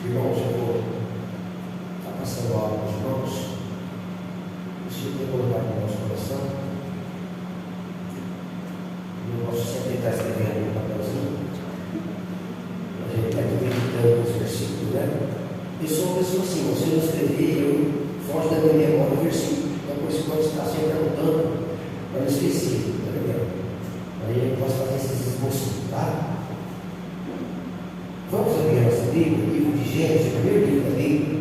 Irmãos, eu vou estar passando a aula para os irmãos. O Senhor tem colocado no nosso coração. Eu posso sempre estar escrevendo no papelzinho. A gente está aqui meditando os versículos, né? Eu sou uma pessoa assim, se eu não escrever, eu foge da minha memória o versículo. Então, por isso, quando está sempre anotando, para não esquecer, tá entendendo? Aí eu posso fazer esses esboços, tá? Vamos abrir a nossa Bíblia, o livro de Gênesis, o primeiro livro da Bíblia.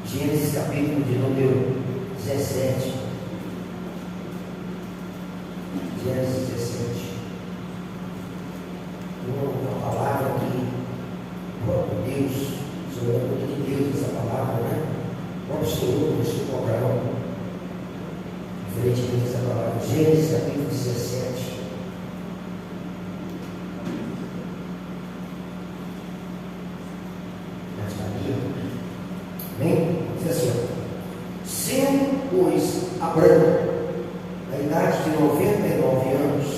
Gênesis, capítulo de número 17. Gênesis 17. Uma palavra que o próprio Deus, sobre a conta de Deus, essa palavra, né? O próprio Senhor começou com Abraão. Diferentemente dessa palavra. Gênesis, capítulo 17. Amém? Diz assim: sendo, pois, Abraão, na idade de 99 anos,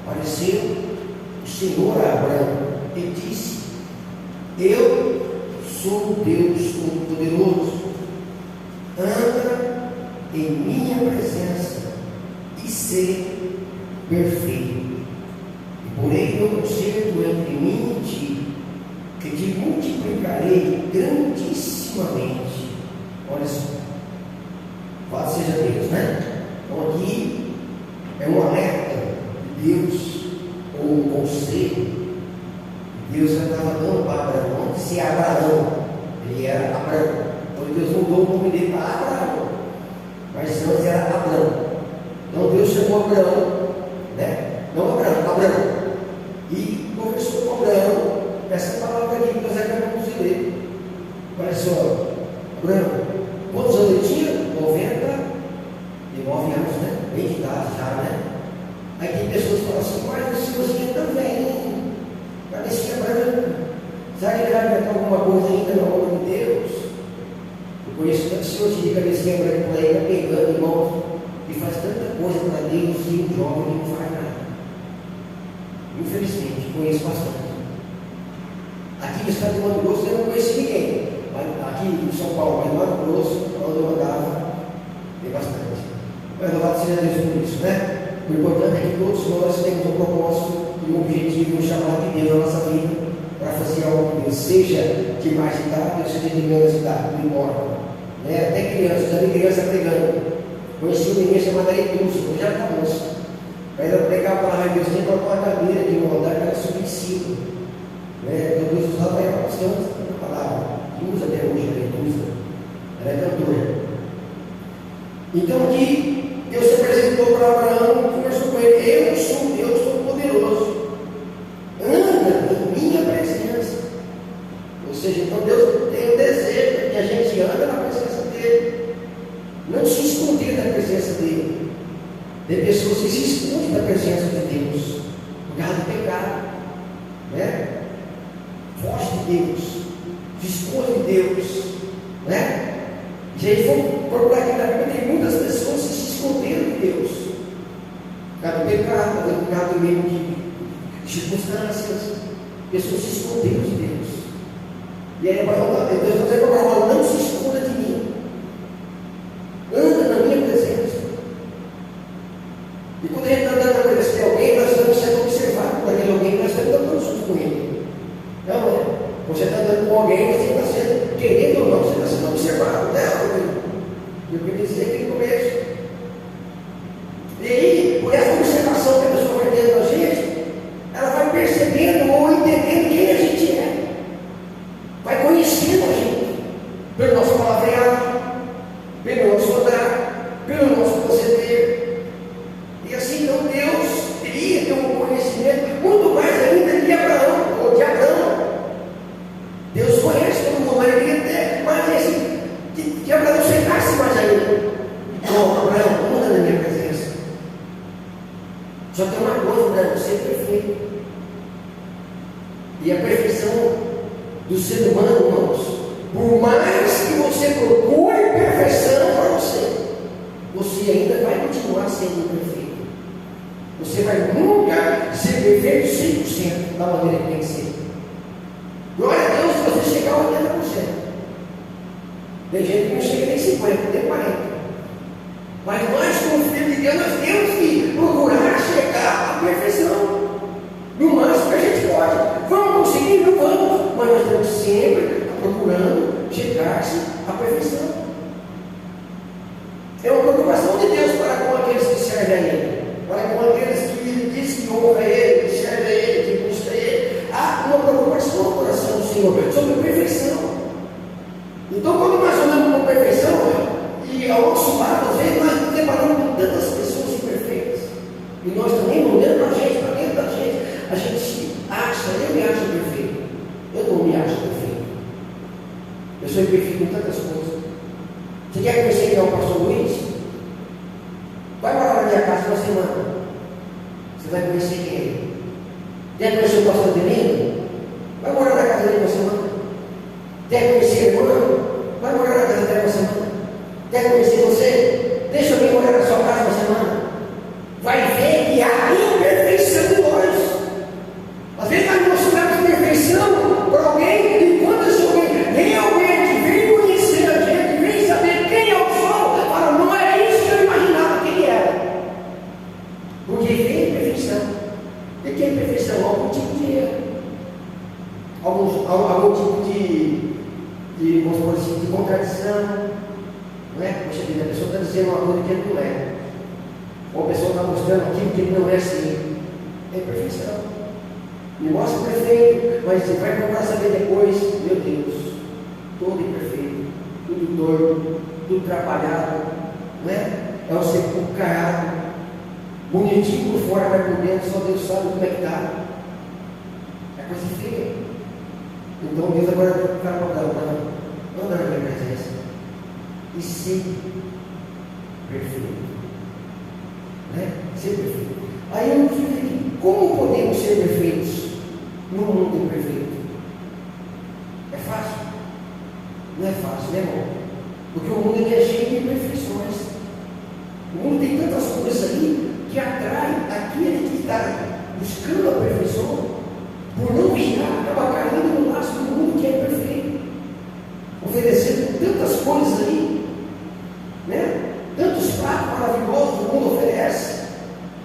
apareceu o Senhor a Abraão e disse: eu sou o Deus Todo-Poderoso, anda em minha presença e ser perfeito. E porém eu concerto entre mim e ti, que te multiplicarei grandissimamente. Olha só, louvado seja Deus, né? Então aqui é um alerta de Deus, ou um conselho. Deus já estava dando para Abraão, antes de ser Abraão, ele era Abraão. Então Deus mudou o nome dele para Abraão, mas antes era Abraão. Então Deus chamou Abraão, né? Não Abraão, Abraão. E conversou com Abraão. Essa palavra aqui que nós acabamos de ler. Olha só, Abraão, quantos anos ele tinha? 99 anos, né? Bem de idade já, né? Aí tem pessoas que falam assim: mas o senhorzinho é tão velhinho, parecia branco. Será que ele vai inventar alguma coisa ainda na obra de Deus? Eu conheço tantos senhores de cabecinha branca por aí, está pegando irmãos, e faz tanta coisa para Deus e um jovem que não faz nada. Infelizmente, conheço bastante. Aqui no estado de Mato Grosso eu não conheci ninguém, mas aqui em São Paulo, mas no Mato Grosso, onde eu andava, tem bastante. Mas louvado seja Deus por isso, né? O importante é que todos nós temos um propósito e um objetivo, um chamado de Deus na nossa vida, para fazer algo de Deus, seja de mais idade ou seja de menos idade, não importa. Né? Até criança, já vi criança pregando. Conheci uma menina chamada Edilson, que já está moça. Mas ela pregava a palavra de Deus, tinha uma cadeira de um andar que era subir em cima. Então Deus usava ela bastante a palavra, que usa até hoje, ela é cantora. Então aqui Deus se apresentou para Abraão e conversou com ele: eu sou Deus Todo-Poderoso, anda em minha presença. Ou seja, então Deus tem o desejo que a gente anda na presença dele, não se esconder da presença dele. Tem pessoas que se escondem da presença de Deus por causa do pecado, né? Foge de Deus, se esconde de Deus, né? E aí vamos procurar aqui na Bíblia, tem muitas pessoas que se esconderam de Deus, por causa do pecado, por causa do meio de circunstâncias. Pessoas se esconderam de Deus. E aí Deus está dizendo para Abraão: não se esconda de mim, anda na minha presença. E quando a gente está andando na presença de alguém, nós estamos sendo observados por aquele alguém, nós estamos dando junto com ele. Não é? Você está andando com alguém, você está sendo, querendo ou não, você está sendo observado. Eu queria dizer aqui no começo. E aí, por essa observação que a pessoa vai tendo da gente, ela vai percebendo ou entendendo quem a gente é. Vai conhecendo a gente. Pelo nosso palavreado, pelo nosso andar, pelo nosso proceder. E assim, então, Deus teria ter um conhecimento muito mais ainda de Abraão, ou de Abraão. Deus conhece todo mundo, mas ele queria ter mais assim, que Abraão chegasse mais ainda. Então, Abraão, anda na minha presença. Só tem uma coisa, né? Você é perfeito. E a perfeição do ser humano, irmãos, por mais que você procure perfeição para você, você ainda vai continuar sendo imperfeito. Você vai nunca ser perfeito 100% da maneira que tem que ser. Glória a Deus se você chegar a 80%. Tem gente que não chega nem 50%, tem 40%. Mas nós, como filhos de Deus, nós temos que procurar chegar à perfeição. No máximo que a gente pode. Vamos conseguir? Não vamos. Mas nós estamos sempre procurando chegar-se à perfeição. É uma preocupação de Deus para com aqueles que servem a Ele. Para com aqueles que dizem que honra a Ele, que servem a Ele, que busca a Ele. Há uma preocupação no coração do Senhor sobre a perfeição. Então, quando nós andamos com perfeição, e ao nosso lado, às vezes, nós nos deparamos com tantas pessoas imperfeitas. E nós também, olhando para a gente, para dentro da gente, a gente se acha, eu me acho perfeito. Eu não me acho perfeito. Eu sou imperfeito em tantas coisas. Você quer conhecer quem é o pastor Luiz? Vai morar na minha casa uma semana. Você vai conhecer quem é. Quer conhecer o pastor Delino? Vai morar na casa dele uma semana. Quer conhecer a irmã? Vai morar na casa dela uma semana. Quer conhecer você? Deixa eu vir morar na sua casa uma semana. Vai ver que há imperfeição em nós. Às vezes nós mostramos perfeição para alguém, e quando esse alguém realmente vem conhecer a gente, vem saber quem eu sou, fala, não é isso que eu imaginava que ele era. Porque vem imperfeição. O que é imperfeição? Algum tipo de erro. Algum tipo vamos supor assim, de contradição. Não é? Poxa vida, a pessoa está dizendo uma coisa que ele não é. Ou a pessoa está mostrando aquilo que ele não é assim. É imperfeição. Me mostra perfeito, mas você vai procurar saber depois, meu Deus, todo imperfeito, tudo torto, tudo atrapalhado, não é? É o sepulcrado, bonitinho por fora, mas por dentro, só Deus sabe como é que está. É coisa feia. Então Deus agora está mandando, anda na minha presença e ser perfeito, né? Ser perfeito. Aí eu digo, como podemos ser perfeitos no mundo imperfeito? É fácil? Não é fácil, né, irmão? Porque o mundo é cheio de imperfeições. O mundo tem tantas coisas ali que atrai aquele que está buscando a perfeição, por não vigiar, acaba caindo no laço do mundo que é perfeito, oferecendo tantas coisas ali, né? Tantos pratos maravilhosos o mundo oferece.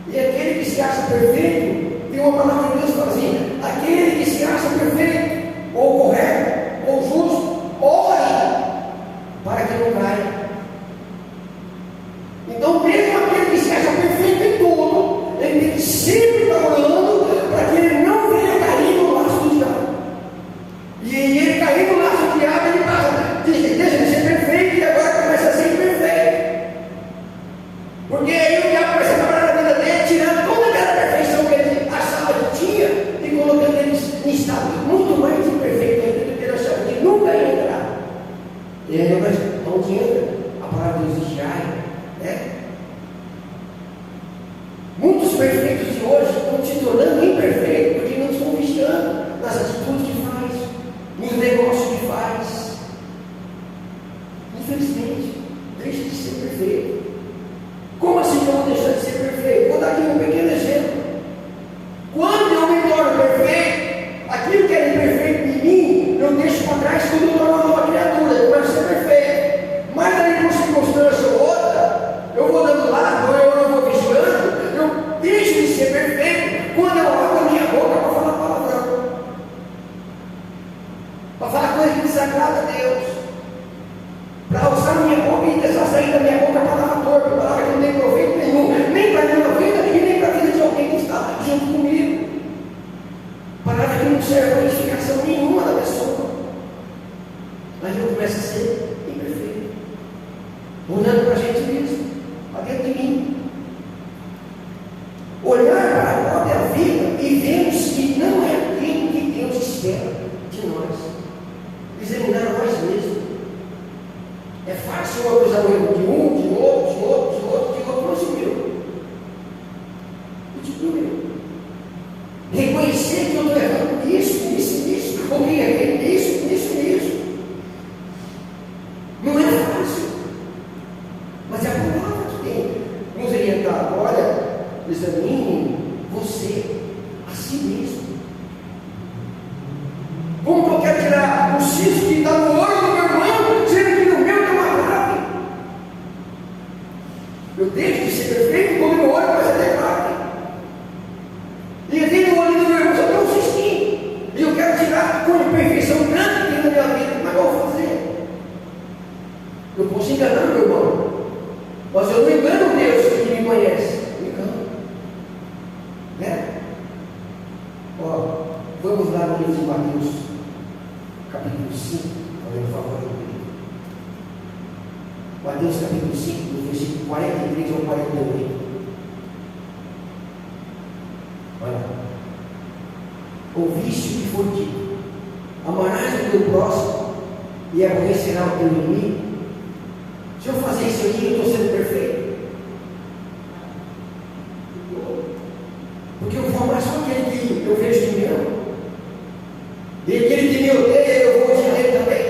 E aquele que se acha perfeito, tem uma palavra de Deus que fala assim: aquele que se acha perfeito, ou correto, ou justo, ore para que não caia. Então, mesmo aquele que se acha perfeito em tudo, ele tem que sempre estar orando para que ele não venha cair no laço do diabo. E ele cair no laço do diabo, ele passa, deixa de ser perfeito e agora começa a ser imperfeito. Porque aí o diabo começa a trabalhar na vida dele, tirando toda aquela perfeição que ele achava que tinha e colocando ele em estado muito mais imperfeito ainda do que ele achava que nunca ia entrar. E aí, mas onde entra a palavra de Deus vigiai, né? Muitos perfeitos de hoje estão se tornando imperfeitos porque não estão vigiando nas atitudes que faz, nos negócios que faz. Infelizmente, deixa de ser perfeito. Como assim eu vou deixar de ser perfeito? Vou dar aqui um pequeno exemplo. Quando eu me torno perfeito, aquilo que era imperfeito em mim, eu deixo para trás quando eu torno uma nova criatura, eu quero ser perfeito. Mas aí, por circunstância ou outra, eu vou dando lado, eu não vou vigiando, eu deixo de ser perfeito quando eu abro a minha boca para falar palavrão, para falar coisa que desagrada a Deus, para usar a minha boca e deixar sair da minha boca a palavra torta, a palavra que não tem proveito nenhum, nem para a minha vida e nem para a vida de alguém que está junto comigo, palavra que não serve para edificação nenhuma da pessoa. Mas eu começo a ser imperfeito, olhando para a gente mesmo, para dentro de mim, olhar para a própria vida e vemos que não é aquilo que Deus espera de nós, examinar nós mesmos. É fácil eu acusar o erro de um, de outro, não se meu. Eu digo meu. Reconhecer que eu estou errando nisso, ou que errei nisso. Não é fácil. Mas é a palavra que tem nos orientado. Olha, examine quem? Você, a si mesmo. Como que eu quero tirar o cisco que está no olho do meu irmão, sendo que no meu tem uma clave? Eu deixo de ser perfeito quando meu olho começa a ter clave. E dentro do olho do meu irmão só tem um cisquinho. E eu quero tirar com a imperfeição grande que tem na minha vida. Como é que eu vou fazer? Eu posso enganar meu irmão, mas eu não engano Deus que me conhece. Eu engano. Né? Ó, vamos lá no livro de Mateus, capítulo 5, por favor, comigo. Mateus capítulo 5, do versículo 43 ao 48. Olha lá. Ouviste o que foi dito: amarás o teu próximo e aborrecerá o teu inimigo. Se eu fazer isso aí, eu estou sendo perfeito? Porque eu vou amar só aquele que eu vejo que me ama. E aquele que me odeia, eu vou odiar ele também.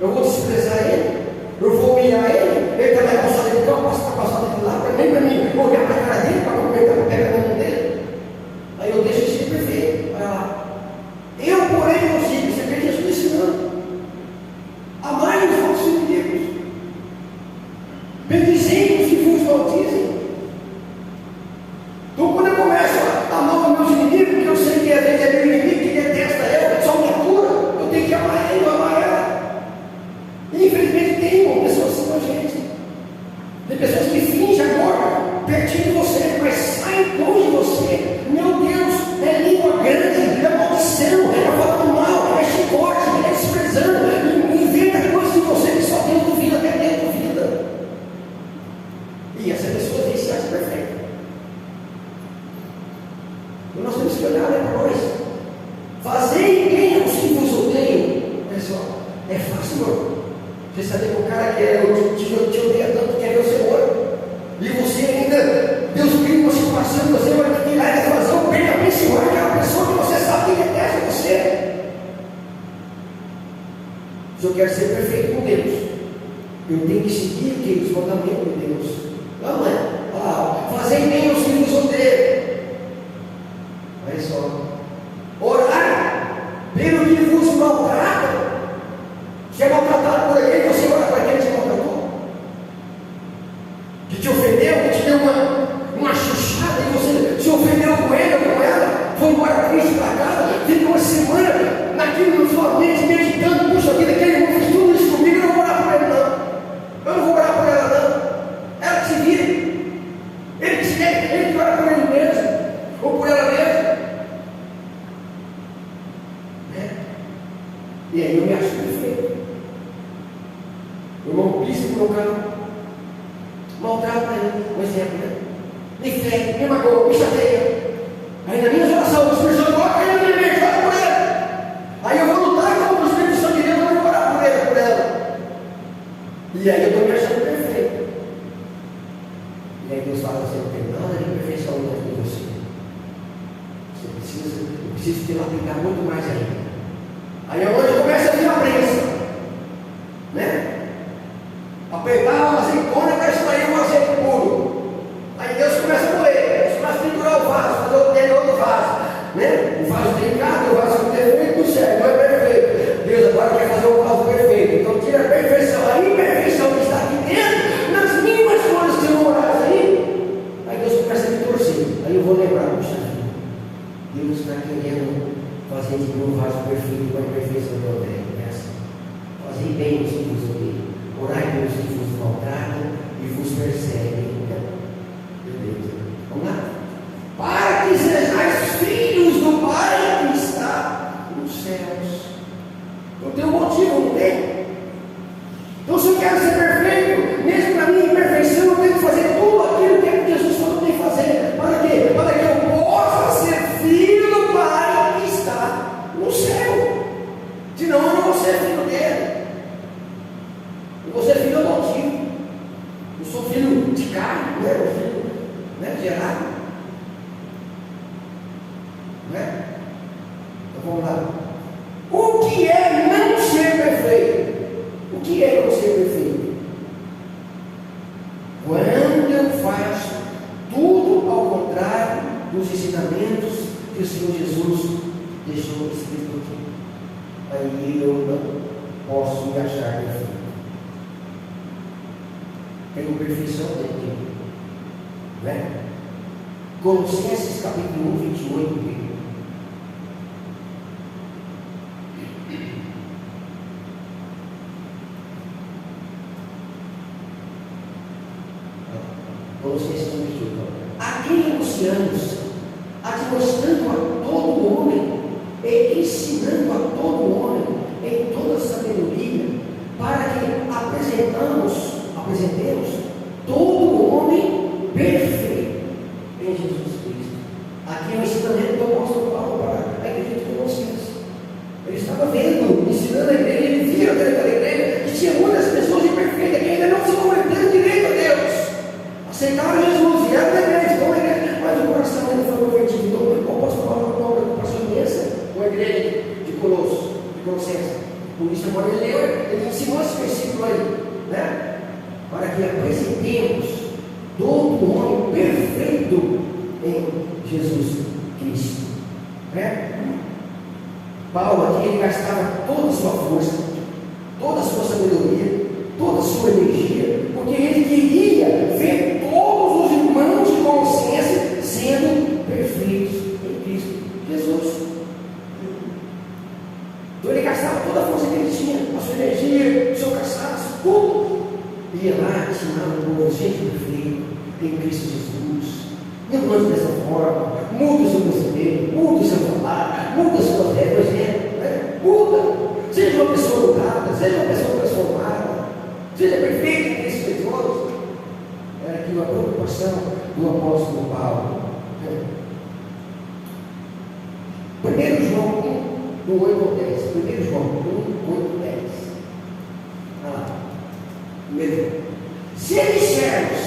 Eu vou desprezar ele. Eu vou humilhar ele. Ele também vai passar dele, eu posso passar dele lá também para mim olhar para a cara dele, para cumprimentar, para pegar na mão dele. Aí eu deixo de ser perfeito. Olha lá. Eu, porém, não sigo. Você vê Jesus ensinando. Amai os vossos inimigos. Bendizem os que vos maldizem. Então, quando eu começo a amar os meus inimigos, que eu sei que às vezes é meu inimigo que detesta eu, só me atura, eu tenho que amar ele, amar ela. E infelizmente tem pessoas assim com a gente. Tem pessoas que fingem amor pertinho de você, mas saem longe de você. Meu Deus, é língua grande, é maldição, é falando mal, é chicote, é desprezando, inventa coisas de você que só Deus duvida, até Deus duvida. E essa pessoa tem que se achar perfeita. E nós temos que olhar para nós. Fazei bem aos que vos odeiam. Olha só, é fácil, não? Você saber que o cara que te odeia tanto quer ver o seu olho. E você ainda, Deus cria uma situação que você vai ter que ir lá e fazer o bem, abençoar aquela pessoa que você sabe que detesta você. Se eu quero ser perfeito com Deus, eu tenho que seguir os mandamentos de Deus. Não é? Fazei bem aos que vos odeiam. Olha só. Orar pelo que vos maltrata. Se é maltratado por alguém, você ora para quem te maltratou? Que te ofendeu, que te deu uma chuchada e você se ofendeu com ele ou com ela, foi embora triste para casa, fica uma semana naquilo na sua mente, meditando, puxa vida, aquele irmão fez tudo isso comigo, eu não vou orar por ele não. Eu não vou orar por ela não. Ela que se vire. Ele que ora por ele mesmo, ou por ela mesma. Né? E aí eu me acho perfeito. O irmão pisa no meu carro, maltrata ele, um exemplo, né? Me fere, me magoa, me chateia. Aí na minha oração, o Espírito Santo coloca ele na minha mente, ora por ele. Aí eu vou lutar contra o Espírito Santo de Deus, eu vou orar por ele, por ela. E aí eu estou me achando perfeito. E aí Deus fala assim: não tem nada de perfeição dentro de você. Eu preciso te lapidar muito mais ainda. Aí é onde começa a vir a prensa, né? Apertar uma azeitona para extrair um azeite puro. Aí Deus começa a moer, Deus começa a triturar o vaso, fazer outro vaso, né? O vaso trincado, o vaso com defeito, não serve, não é perfeito. Deus agora quer fazer um vaso perfeito. Então tira a perfeição, a imperfeição que está aqui dentro, nas mínimas coisas que não oraram aí. Aí Deus começa a me torcer. Aí eu vou lembrar, puxa vida, Deus está querendo fazer de mim um vaso perfeito com a imperfeição que eu tenho. Fazei bem os que vos odeiam. Orai pelos que vos maltratam e vos perseguem. Beleza. Vamos lá? Para que sejais filhos do Pai que está nos céus. Eu tenho um motivo, não tem? Então, se eu quero ser perfeito, mesmo na minha imperfeição, eu tenho que fazer tudo aquilo que Jesus falou que tem que fazer. Para quê? Para que eu possa ser filho do Pai que está no céu. Senão eu não vou ser filho dele. Eu vou ser filho adotivo. Eu sou filho de carne, não é? Eu filho, né, gerado. Não é? Então vamos lá. O que é não ser perfeito? O que é não ser perfeito? Quando eu faço tudo ao contrário nos ensinamentos que o Senhor Jesus deixou escrito aqui. Aí eu não posso me achar perfeito. Tenho perfeição dentro de mim. Né? Colossenses capítulo 1, 28. Colossenses 1, 28. Aqui anunciamos, admoestando a todo homem e ensinando a todo homem em toda sabedoria, para que apresentemos todo homem perfeito em Jesus Cristo. Aqui é o ensinamento do apóstolo Paulo para a igreja de Colossenses. Ele estava vendo, ensinando a igreja, ele via dentro da igreja que tinha muitas pessoas imperfeitas que ainda não se converteram direito a Deus. Aceitaram Jesus, vieram da igreja, estão na igreja, mas o coração ainda foi convertido. Então, o apóstolo Paulo tem uma preocupação imensa com a igreja de Colossenses. Por isso, agora ele ensinou esse versículo aí, né? Para que apresentemos todo homem perfeito em Jesus Cristo, né? Paulo aqui, ele gastava toda a sua força, toda a sua sabedoria, toda a sua energia, porque ele queria ver todos os irmãos de Colossenses sendo perfeitos em Cristo Jesus. Então ele gastava toda a força que ele tinha, a sua energia, o seu cansaço, tudo. Ia lá, ensinava o povo, gente perfeito em Cristo Jesus. Não ande dessa forma, muda o seu proceder, muda o seu falar, muda a sua fé, por exemplo, né? Muda. Seja uma pessoa mudada, seja uma pessoa transformada, seja perfeito em Cristo Jesus. Era aqui uma preocupação do apóstolo Paulo. 1 João 1, do 8 ao 10. 1 João 1, 8 ao 10. Mesmo. Se dissermos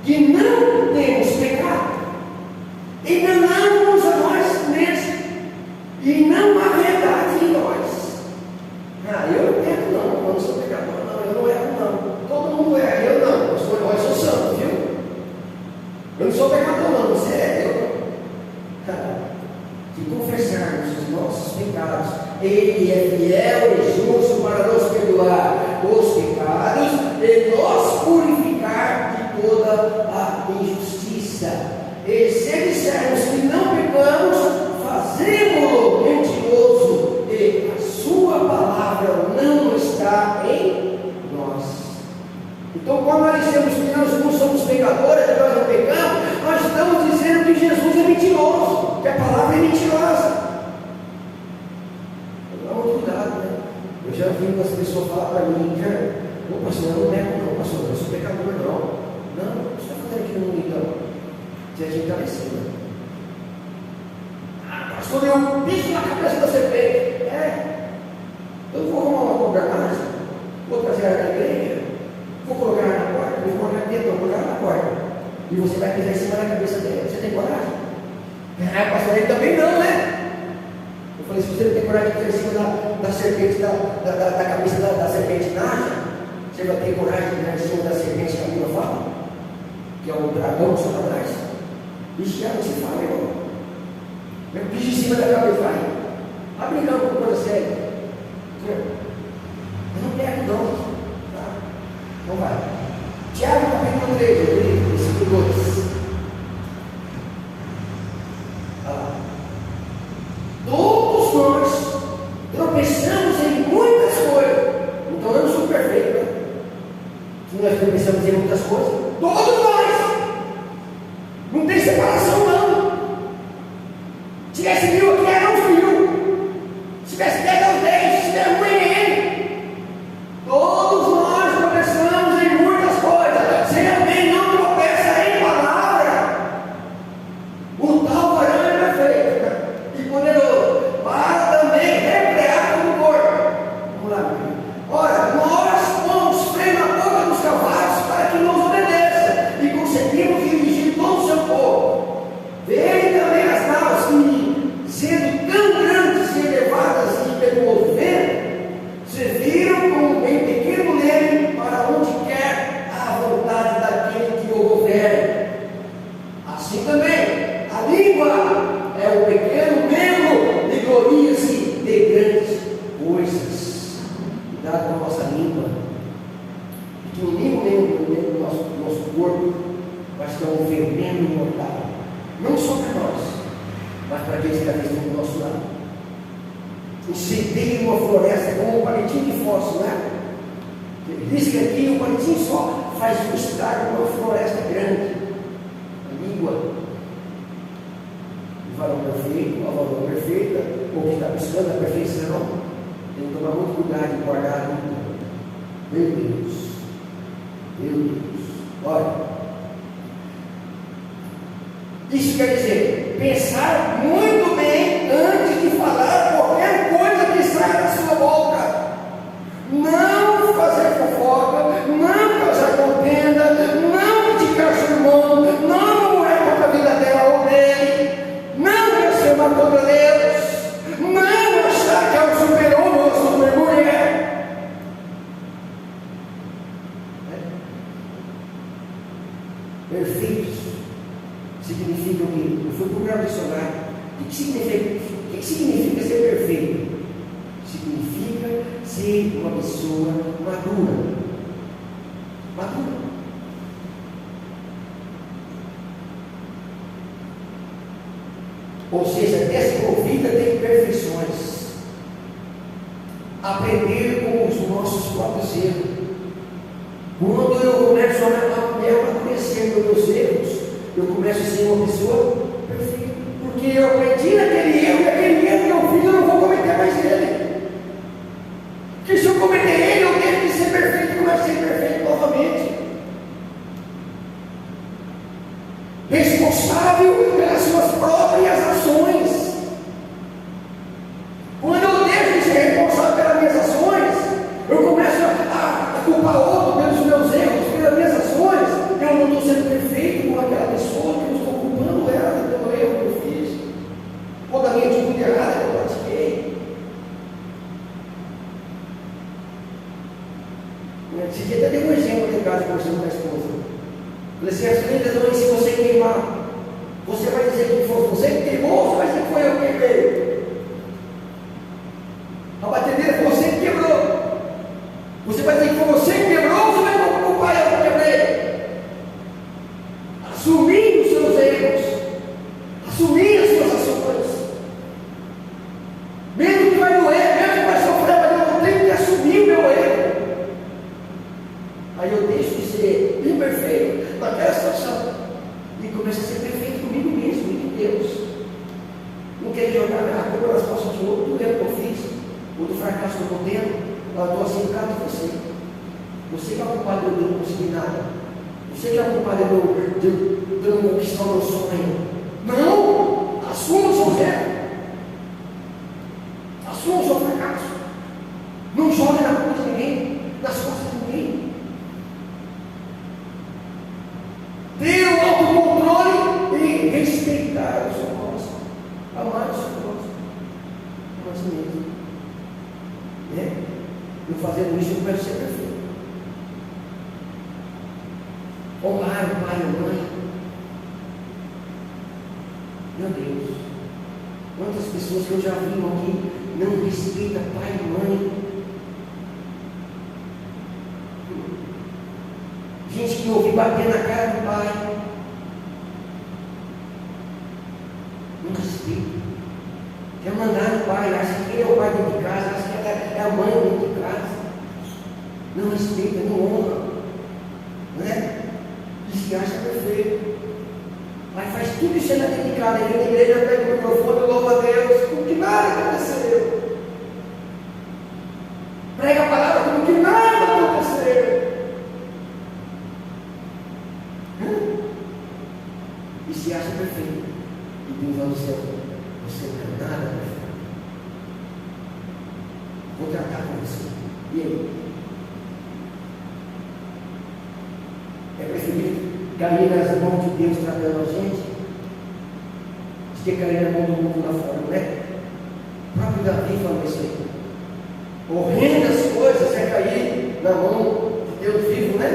que não temos pecado, enganamos a nós mesmos e não há verdade em nós. Eu não peco não, eu não sou pecador, não, eu não erro não. Todo mundo erra, eu não, eu sou santo, viu? Eu não sou pecador não, você é, eu não. Se confessarmos os nossos pecados, Ele é fiel e justo para nos perdoar os pecados e nos purificar de toda a injustiça. E se dissermos que não pecamos, fazemos-lo mentiroso e a sua palavra não está em nós. Então, quando nós dizemos que nós não somos pecadores, que nós não pecamos, nós estamos dizendo que Jesus é mentiroso, que a palavra é mentirosa. Cuidado, né? Eu já vi umas pessoas falar para mim, ô pastor, eu não peco não, pastor, eu sou pecador não. Não, o que você está fazendo aqui no mundo então? Se a gente está em cima. Pastor, eu bicho na cabeça da serpente. Eu vou arrumar uma cobrança, vou trazer ela da igreja, vou colocar na porta, vou colocar dentro, vou colocar na porta. E você vai pisar em cima da cabeça dele. Você tem coragem? Pastor, ele também não, né? Eu falei, se você não tem coragem de ter em cima da serpente, da cabeça da serpente naja, você vai ter coragem de ter em cima da serpente que a Bíblia fala, que é o dragão de Satanás. Isso já não se fala, irmão. Eu piso em cima da cabeça, vai brincando com coisa séria. Eu não pego não. Tá? Então vai. Tiago capítulo 3, versículo 2. Todos nós tropeçamos em muitas coisas. Então eu não sou perfeito, né? Se nós tropeçamos em muitas coisas, todos nós. Não tem separação não. Se tivesse 1000 aqui, era uns 1000. Se tivesse 10, era uns 10. Se tiver 1, é ele. Todos nós tropeçamos em muitas coisas. Se alguém não tropeça em palavra, o tal varão é perfeito e poderoso para também refrear todo o corpo. Vamos lá. Ora, nós pomos freio na boca dos cavalos para que nos obedeça e conseguimos dirigir todo o seu povo. Vede também as naus que se não só para nós, mas para aqueles que estão do nosso lado. Incendeie uma floresta com um palitinho de fósforo, né? Diz que aqui um palitinho só faz um estrago numa floresta grande. A língua, o varão perfeito, a varão perfeita, ou que está buscando a perfeição, tem que tomar muito cuidado de guardar a língua. Meu Deus, meu Deus, olha, isso quer dizer, pensar muito bem antes de falar qualquer coisa que saia da sua boca. Não fazer fofoca, não causar contenda, não criticar seu irmão, não murmurar contra a vida dela ou dele, não blasfemar contra Deus, não achar que é o super-homem ou a super-mulher. Perfeitos significa o quê? Eu fui procurar dicionário. O que significa ser perfeito? Significa ser uma pessoa madura. Madura. Ou seja, desprovida de imperfeições. Aprender com os nossos próprios erros. Quando eu começo a me amadurecer com meus erros, eu começo a ser uma pessoa perfeita. Porque eu aprendi naquele erro, e aquele erro que eu fiz, eu não vou cometer mais ele. Porque se eu cometer ele, eu tenho que ser perfeito, e começo a ser perfeito novamente. Responsável pelas suas próprias ações. Quando eu deixo de ser responsável pelas minhas ações, eu começo a culpar outro pelos meus erros, pelas minhas ações. Eu não estou sendo perfeito com aquela pessoa, que eu estou culpando ela pelo erro que eu fiz, ou da minha atitude errada que eu pratiquei. Esse dia até dei um exemplo de casa conversando com a esposa. Falei assim: as fritas não, se você queimar, você vai dizer que foi você que queimou, ou você vai dizer que foi eu que queimei? A batedeira foi você que quebrou. Você vai dizer que foi você que quebrou, ou você vai culpar eu que quebrei? Assumir os seus erros, assumir as suas ações, mesmo que vai doer, mesmo que vai sofrer, mas eu tenho que assumir o meu erro. Aí eu deixo de ser imperfeito naquela situação e começo a ser perfeito comigo mesmo e com Deus. Não quero jogar a culpa nas costas de outro, do erro que eu fiz, ou do fracasso que eu estou tendo. Eu estou assim por causa de você. Você que é o culpado de eu não conseguir nada. Você que é o culpado de eu não conquistar o meu sonho. Não! Assuma o seu erro. Assuma o seu fracasso. Não jogue na conta de ninguém, nas costas de ninguém. Ter o autocontrole e respeitar o seu próximo. Amar o seu próximo. Mas mesmo. Né? Eu fazendo isso, eu quero ser perfeito. Honrar o pai e a mãe. Meu Deus, quantas pessoas que eu já vi aqui não respeitam pai e mãe. Gente que ouve bater na cara do pai. Não respeita. Quer mandar no pai, acha que ele é o pai dentro de casa, acha que ela é a mãe dentro de casa. Não respeita, não honra. Né? E se acha perfeito. Mas faz tudo isso aí dentro de casa, vem na igreja, pega o microfone, louva a Deus, como que nada aconteceu. Prega a palavra como que nada aconteceu. E se acha perfeito. E Deus vai dizer: você não é nada perfeito. Vou tratar com você. E aí? É preferível cair nas mãos de Deus tratando a gente do que cair na mão do mundo lá fora, né? O próprio Davi falou isso aí. Horrendas coisas é cair na mão de Deus vivo, né?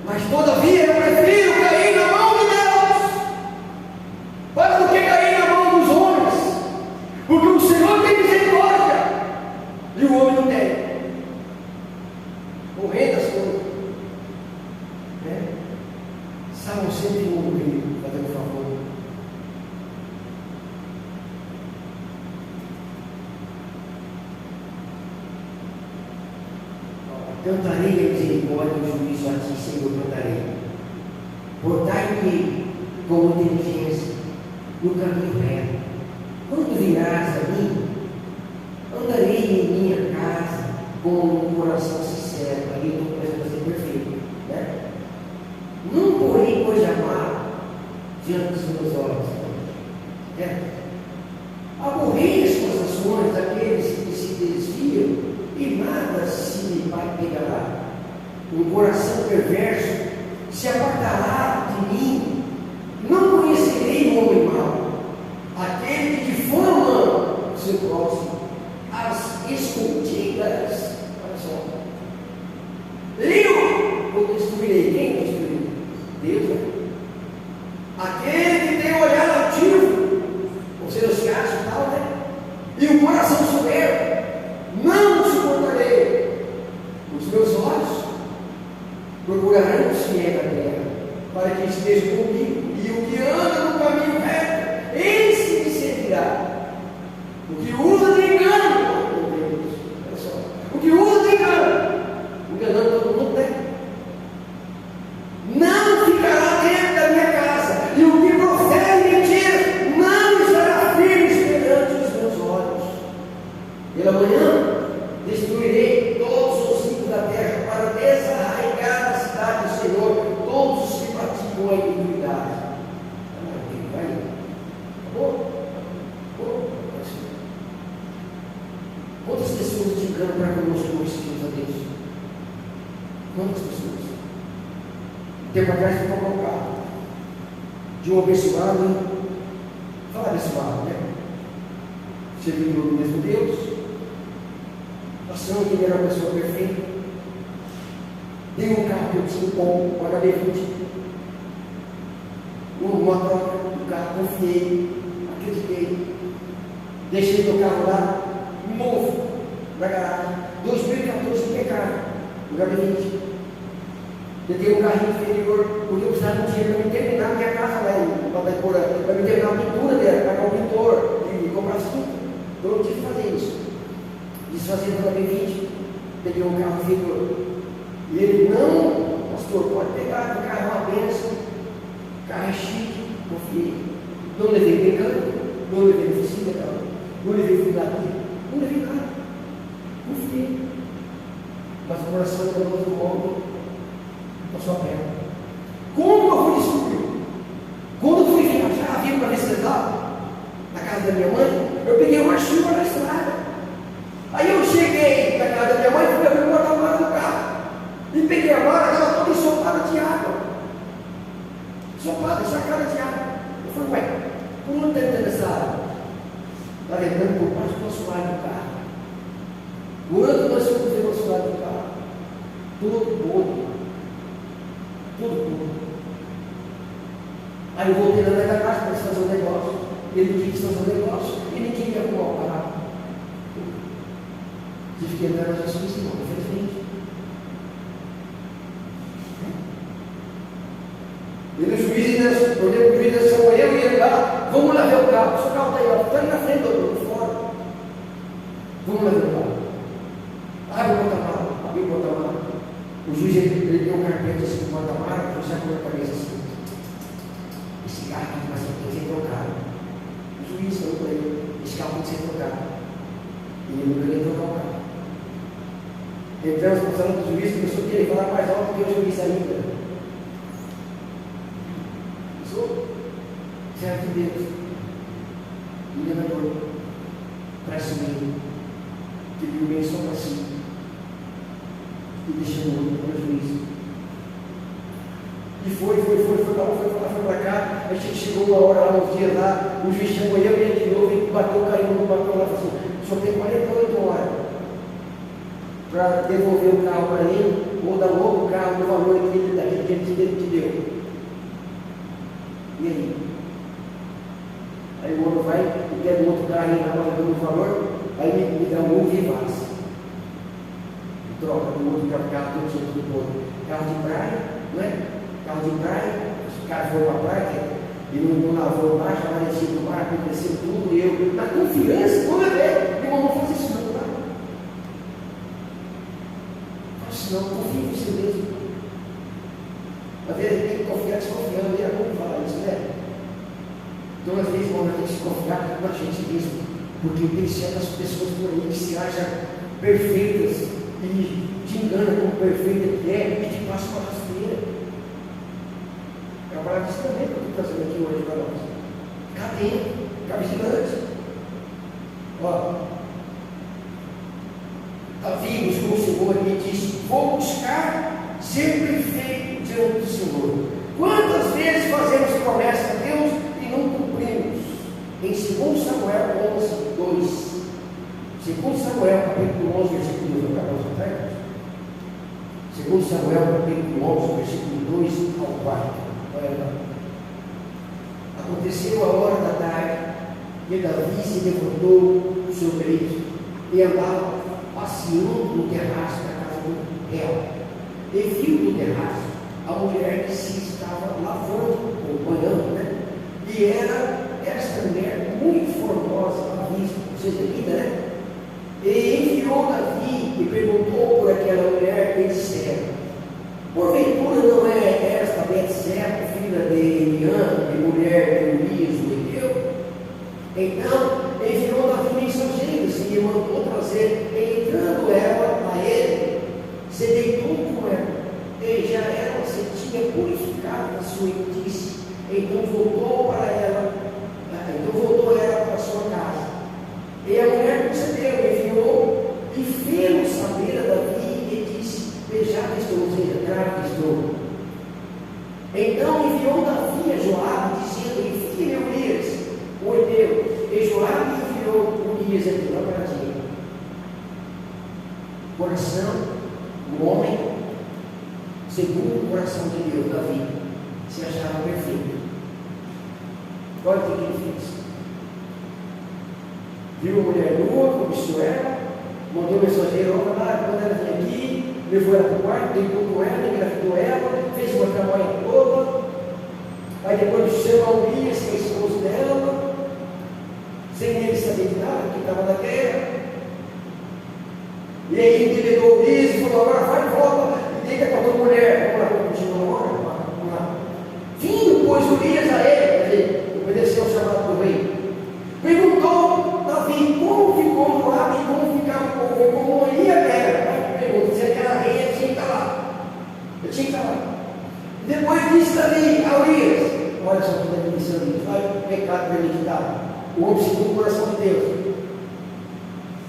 Mas todavia eu prefiro cair na mão de Deus para do que cair na mão dos homens, porque o Senhor tem misericórdia e o homem não tem. Horrendas coisas, né? Salmo 101, fazendo um favor. Cantarei a misericórdia e o juízo a ti, Senhor, cantarei. Portai-me com inteligência no caminho reto. Quando virás a mim, andarei em minha casa com um coração sincero. Ali eu estou começando a ser perfeito, né? Não porém coisa má diante dos meus olhos. Aborrei as suas ações daqueles que se desviam e nada se me vai pegará. Um coração perverso se apartará de mim. Não conhecerei o homem mau, aquele que difama o seu próximo, as escondidas. Olha só. Eu destruirei. Quem destruiu? Deus, né? Aquele que tem um olhar altivo, ou seja, os caras e tal, né? E o coração soberbo, não suportarei. Os meus olhos procurarão os fiéis da terra, para que estejam comigo, e o que anda no caminho reto, esse me servirá. O que usa de engano, meu Deus, olha só, o que usa de engano, enganando todo mundo, né? Não ficará dentro da minha casa, e o que profere mentira não estará firme perante os meus olhos. Pela manhã destruirei todos os ricos da terra, para desarraigar da cidade do Senhor todos os que praticam a iniquidade. Vai. Acabou? Quantas pessoas te enganam para conosco como esses a Deus? Quantas pessoas? Um tempo atrás eu comprei um carro de um abençoado. Fala abençoado, né? Servindo o mesmo Deus, achando que ele era uma pessoa perfeita. Dei um carro que eu tinha bom, um HB20, uma troca do carro, confiei, acreditei, deixei meu carro lá, novo, na garagem, 2014 impecável, um HB20. Peguei um carrinho inferior, porque eu precisava de dinheiro para me terminar a minha casa lá, para me terminar a pintura dela, pagar o pintor e comprar as tintas. Então eu tive que fazer isso. Desfazer do HB20, peguei um carro inferior. E ele, não, pastor, pode pegar, o carro é uma bênção, o carro é chique, confiei. Não levei mecânico, não levei oficina, não levei funilaria, não levei nada, confiei. Mas o coração era do outro homem, com a sua perna. Como eu fui descobrir? Quando eu fui viajar, vim para Venceslau, na casa da minha mãe, eu peguei uma chuva na estrada. Aí eu cheguei na casa da minha mãe e fui abrir o porta-malas do carro. E peguei a mala, ela toda ensopada de água. Ensopada, encharcada de água. Eu falei, ué, como não está entrando essa água? Está lembrando por baixo do assoalho do carro. Quando nós fomos ver o assoalho do carro, todo podre. Tudo podre. Aí eu voltei lá na casa para fazer um negócio. Ele quis fazer um negócio e ninguém ia arrumar o carro. Tive que entrar na justiça, não, infelizmente. E o juiz ainda chamou eu e ele lá, vamos lá ver o carro. Seu carro está aí, está ali na frente do fora. Vamos lá ver o carro. Abre o porta-malas, abre o porta-malas. O juiz ele deu um carpete assim no porta-malas, eu já com a cabeça assim. Esse carro aqui vai ter que ser trocado. O juiz falou para ele, esse carro tem que ser trocado. E ele não queria trocar o carro. Entramos para o salão do juiz, começou a querer falar mais alto que o juiz ainda. Sou servo de Deus, enganador, traiçoeiro, que viu bem só para si e deixou o outro para o juiz. E foi para cá. A gente chegou uma hora lá, uns dias lá, o juiz chamou eu e ele de novo, ele bateu o carimbo no papel lá e falou assim: o senhor tem 48 horas para devolver o carro para ele ou dar um outro carro no valor que ele te deu. E aí? Aí o outro vai e pega um outro carro e está pagando o valor, aí me dá um novo Vivaz. Troca do outro carro que eu tinha tudo bom. Carro de praia, não é? Carro de praia, os caras foram para a praia e não lavou baixo, apareceu do mar, aconteceu tudo, e eu, na confiança, vamos ver, meu irmão, não faz isso não, tá? Faz isso não. às vezes, nós temos que se confiar na gente mesmo, porque tem certas pessoas por aí que se acham perfeitas e te enganam como perfeita que é e te passam uma rasteira. É a palavra disso também que eu estou trazendo aqui hoje para nós. Fica atento, fica vigilante. Ó, Davi buscou o Senhor e disse: vou buscar ser perfeito diante do Senhor. Quantas vezes fazemos promessa a Deus e não cumprimos? Em 2 Samuel 11, 2. 2 Samuel capítulo 11, versículo 2. Vou acabar os atrás. 2 Samuel capítulo 11, versículo 2 ao 4. Olha lá. Aconteceu a hora da tarde, e Davi se levantou do seu leito e andava passeando no terraço da casa do réu. E viu no terraço a mulher que se estava lavando, ou banhando, né? E era esta mulher muito formosa à vista, ou seja, linda, né? E enviou Davi e perguntou por aquela mulher e disseram: porventura não é esta Betseba, filha de Eliã, e mulher de Urias, o Eteu? Então enviou Davi mensageiros e mandou trazer, entrando ela a ele, se deitou com ela, e já ela se tinha purificado da sua imundície. Então voltou ela para sua casa. E a mulher concedeu, enviou e fez saber a Davi e disse: beijado estou, ou seja, grávida estou. Então enviou Davi a Joabe, dizendo: envie-me Urias, o Eteu. E Joabe enviou Urias entre lá para ti. Coração do homem, segundo o coração de Deus, Davi se achava perfeito. Olha o que ele fez. Viu a mulher nua, cobiçou ela, mandou o mensageiro lá, quando ela vinha aqui, levou ela para o quarto, deitou com ela, engravidou ela, fez uma trabalha toda. Aí depois chama Urias, que é esposo dela, sem ele saber de nada, que estava na guerra. E aí ele pegou Urias e falou: agora vai de volta e deita com a tua mulher. Vamos lá, continua agora, vamos lá. Vindo, pois, Urias a ele, obedeceu ao chamado do rei. Perguntou Davi como ficou Joabe e como ficava o povo, como ia a guerra. Pergunta se aquela rainha tinha que estar lá. Eu tinha que estar lá. Depois disse Davi a Urias: olha só que definição disso, olha o pecado premeditado. O homem segundo o coração de Deus.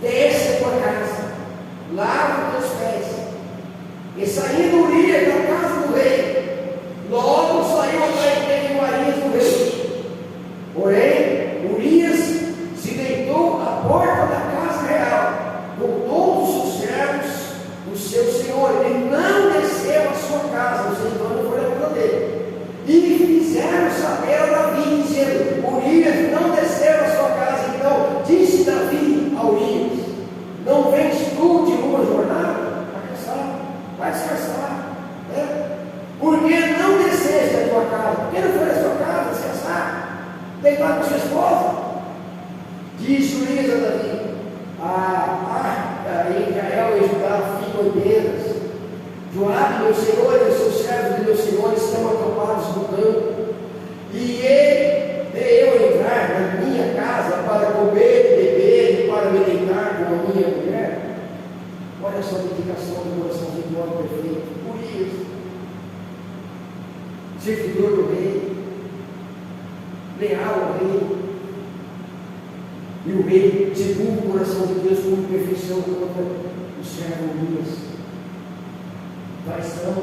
Desce a tua casa, lava os teus pés. E saindo Urias da casa do rei, logo saiu atrás dele o Arias do rei. Porém, Urias se deitou à porta da casa real, com todos os servos do seu senhor. Ele não desceu à sua casa, ou seja, não foi na casa dele. E fizeram saber a Davi, dizendo: Urias não desceu à sua casa. Então disse Davi a Urias: não vens tu de uma jornada? Vai cansar, vai descansar, né? Por que não desceste à tua casa? Por que não foi à sua casa descansar? Deitar com sua esposa? Disse Urias a Davi: em Israel e Judá ficam inteiras. Joabe, meu senhor, e os seus servos e meus senhores estão acampados no campo. E eu entrar na minha casa para comer e beber e para me deitar com a minha mulher? Olha só a dedicação do coração de um homem perfeito. Urias, servidor do rei, leal ao rei. E o rei, segundo o coração de Deus, com perfeição contra o servo Urias. Traição,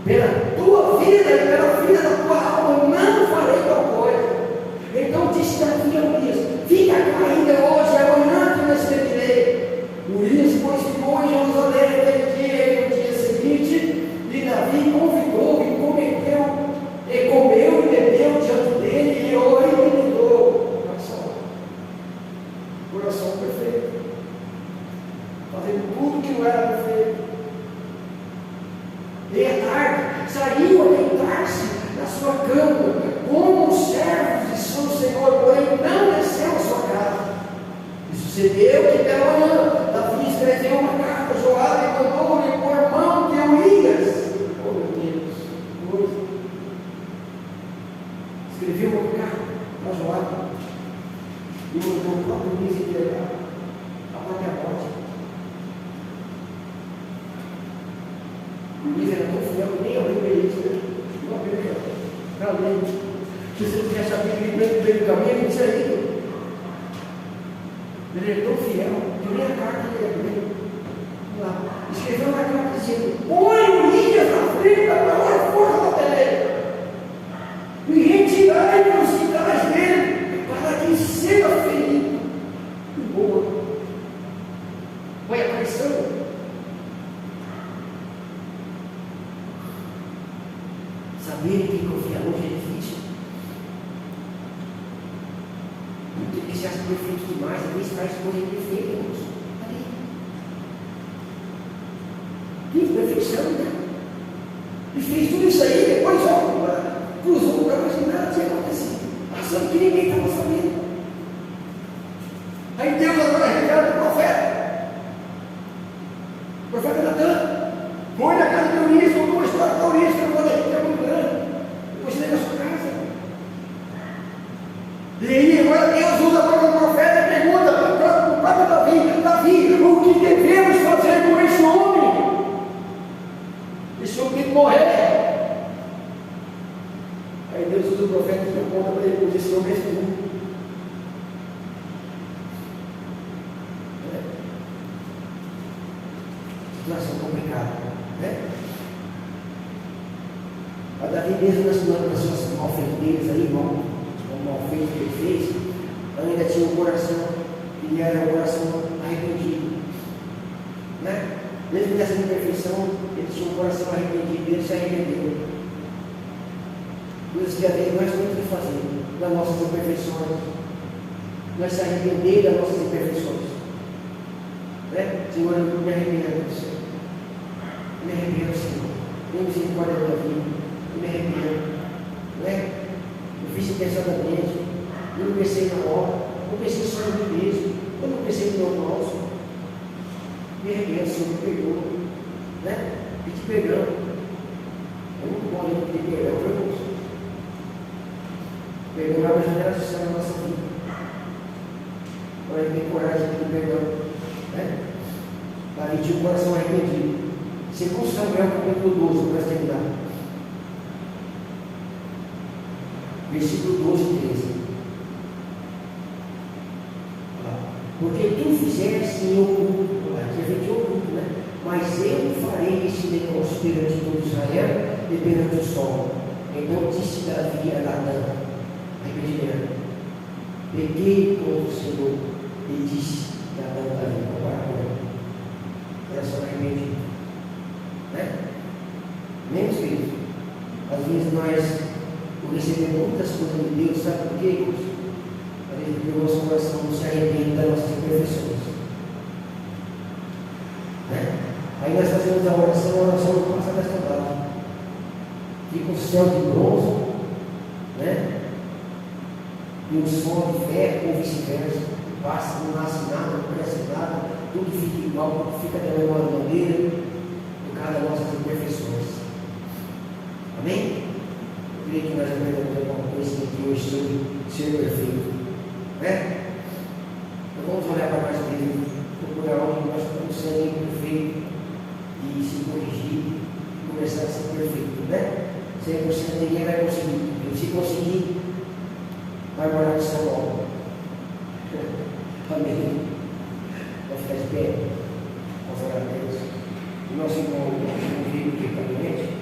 pela tua vida e pela vida da tua alma, não farei tal coisa. Então disse Davi a Urias: fica cá ainda hoje, amanhã te receberei. Urias, pois, ficou em Jerusalém aquele dia e no dia seguinte, e Davi convidou e comeu e bebeu diante dele, e orou e meditou. Coração perfeito, fazendo tudo que não era perfeito. E à tarde saiu a deitar-se na sua cama, escreveu uma carta para Joabe e mandou o próprio Luís entregar a própria morte. O Luís era tão fiel que nem abriu ele, não abriu ele. Está lendo. Se você quer saber que ele veio do caminho, ele tinha ido. Ele é tão fiel que nem a carta dele abriu. Lá. Escreveu uma carta dizendo: põe o Elias na frente da maior força da terra e retirai os sinais dele para que seja ferido. Que boa! Foi a pressão. Saber que confiar hoje é difícil. Muito que se acha perfeito demais, às vezes faz coisa perfeita, irmãos. Que perfeição, né? E fez tudo isso aí, depois cruzou para mais nada tinha acontecido, achando que ninguém estava sabendo. Aí Deus agora revela o profeta Natan, foi na casa de Urias, contou uma história para Urias, que eu vou daqui, que é muito grande, depois você na sua casa. E aí agora Deus usa para o profeta e pergunta para o próprio Davi, o que devemos fazer com esse homem? Esse homem tem que morrer. Aí Deus usa o profeta e conta para ele, porque esse homem é tudo. Situação complicada, né? A Davi mesmo nas suas malfeiteiras aí, o malfeito que ele fez, ainda tinha um coração, ele era um coração arrependido, né? Mesmo nessa imperfeição, ele tinha um coração arrependido, ele se arrependeu. Coisas que a Deus nós temos que fazer das nossas imperfeições, nós se arrepender das nossas imperfeições, né? Senhor, eu me arrependo do Senhor, me arrependo, Senhor, tem misericórdia da vida, eu me arrependo, né? Eu fiz intencionalmente, eu não pensei na obra, eu pensei só em mim mesmo, eu não pensei no meu próximo. Me arrependo, Senhor, me perdoa, né? Pedir perdão. É muito bom a gente pedir perdão, foi bom. Perdão abre a janela de céu na nossa vida. Para a gente ter coragem de pedir perdão, né? Davi tinha o coração arrependido. Segundo Samuel, capítulo 12, para terminar. Versículo 12 e 13. Porque tu fizeste em oculto, aqui a gente é oculto, né? Mas eu farei este negócio perante todo Israel e perante o sol. Então disse Davi a Natan, arrependimento, peguei contra o Senhor e disse Natan a Davi, era só arrependido, né? Menos que isso. Às vezes nós recebemos muitas coisas de Deus, sabe por quê, irmãos? Porque o nosso coração não se arrepende das nossas imperfeições, né? Aí nós fazemos a oração não passa desta data. Fica o céu de bronze, né? E o sol de ferro, ou vice-versa, passa, não nasce nada, não cresce nada, tudo fica igual, fica da mesma maneira, por causa das nossas imperfeições. Amém? Eu creio que nós aprendemos alguma coisa aqui hoje sobre ser perfeito, né? Então vamos olhar para nós mesmos, procurar onde nós estamos sendo imperfeitos e se corrigir e começar a ser perfeito, né? 100% ninguém vai conseguir. E se conseguir, vai morar em São Paulo. Amém. Vamos ficar de pé. Vamos orar a Deus. E nosso irmão, o filho que está doente,